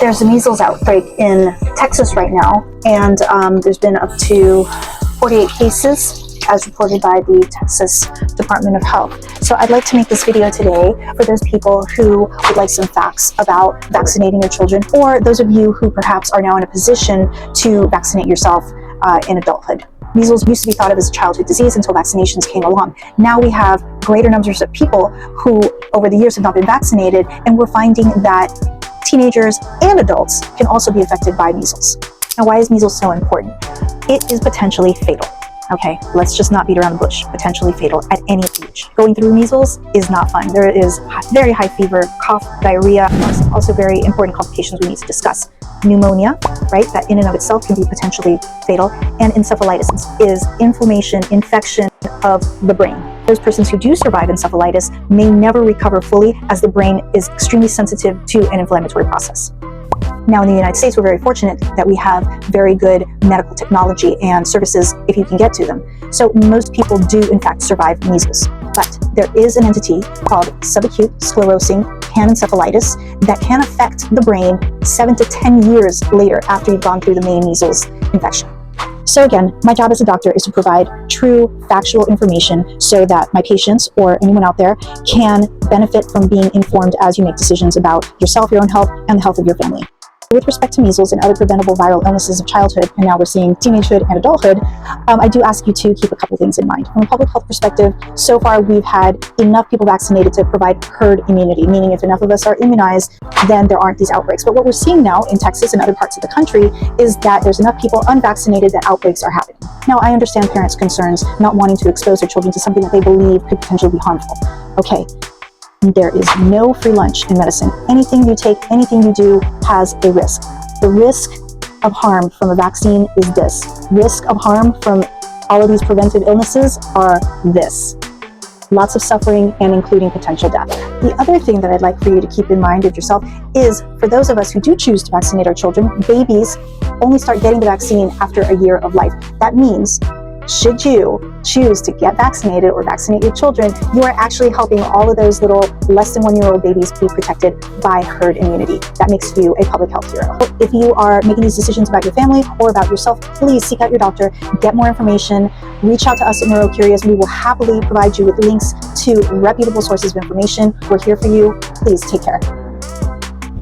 There's a measles outbreak in Texas right now, and there's been up to 48 cases as reported by the Texas Department of Health. So I'd like to make this video today for those people who would like some facts about vaccinating your children, or those of you who perhaps are now in a position to vaccinate yourself in adulthood. Measles used to be thought of as a childhood disease until vaccinations came along. Now we have greater numbers of people who over the years have not been vaccinated, and we're finding that teenagers and adults can also be affected by measles. Now, why is measles so important? It is potentially fatal. Okay, let's just not beat around the bush. Potentially fatal at any age. Going through measles is not fun. There is very high fever, cough, diarrhea, also very important complications we need to discuss. Pneumonia, right, that in and of itself can be potentially fatal, and encephalitis is inflammation, infection of the brain. Those persons who do survive encephalitis may never recover fully, as the brain is extremely sensitive to an inflammatory process. Now in the United States, we're very fortunate that we have very good medical technology and services if you can get to them. So most people do in fact survive measles. But there is an entity called subacute sclerosing panencephalitis that can affect the brain 7 to 10 years later after you've gone through the main measles infection. So again, my job as a doctor is to provide true factual information so that my patients or anyone out there can benefit from being informed as you make decisions about yourself, your own health, and the health of your family. With respect to measles and other preventable viral illnesses of childhood, and now we're seeing teenagehood and adulthood, I do ask you to keep a couple things in mind. From a public health perspective, so far we've had enough people vaccinated to provide herd immunity, meaning if enough of us are immunized, then there aren't these outbreaks. But what we're seeing now in Texas and other parts of the country is that there's enough people unvaccinated that outbreaks are happening. Now, I understand parents' concerns not wanting to expose their children to something that they believe could potentially be harmful. Okay. There is no free lunch in medicine. Anything you take, anything you do has a risk. The risk of harm from a vaccine is this. Risk of harm from all of these preventive illnesses are this. Lots of suffering and including potential death. The other thing that I'd like for you to keep in mind of yourself is for those of us who do choose to vaccinate our children, babies only start getting the vaccine after a year of life. That means should you choose to get vaccinated or vaccinate your children, you are actually helping all of those little less than 1-year-old babies be protected by herd immunity. That makes you a public health hero. If you are making these decisions about your family or about yourself, please seek out your doctor, get more information, reach out to us at NeuroCurious. We will happily provide you with links to reputable sources of information. We're here for you. Please take care.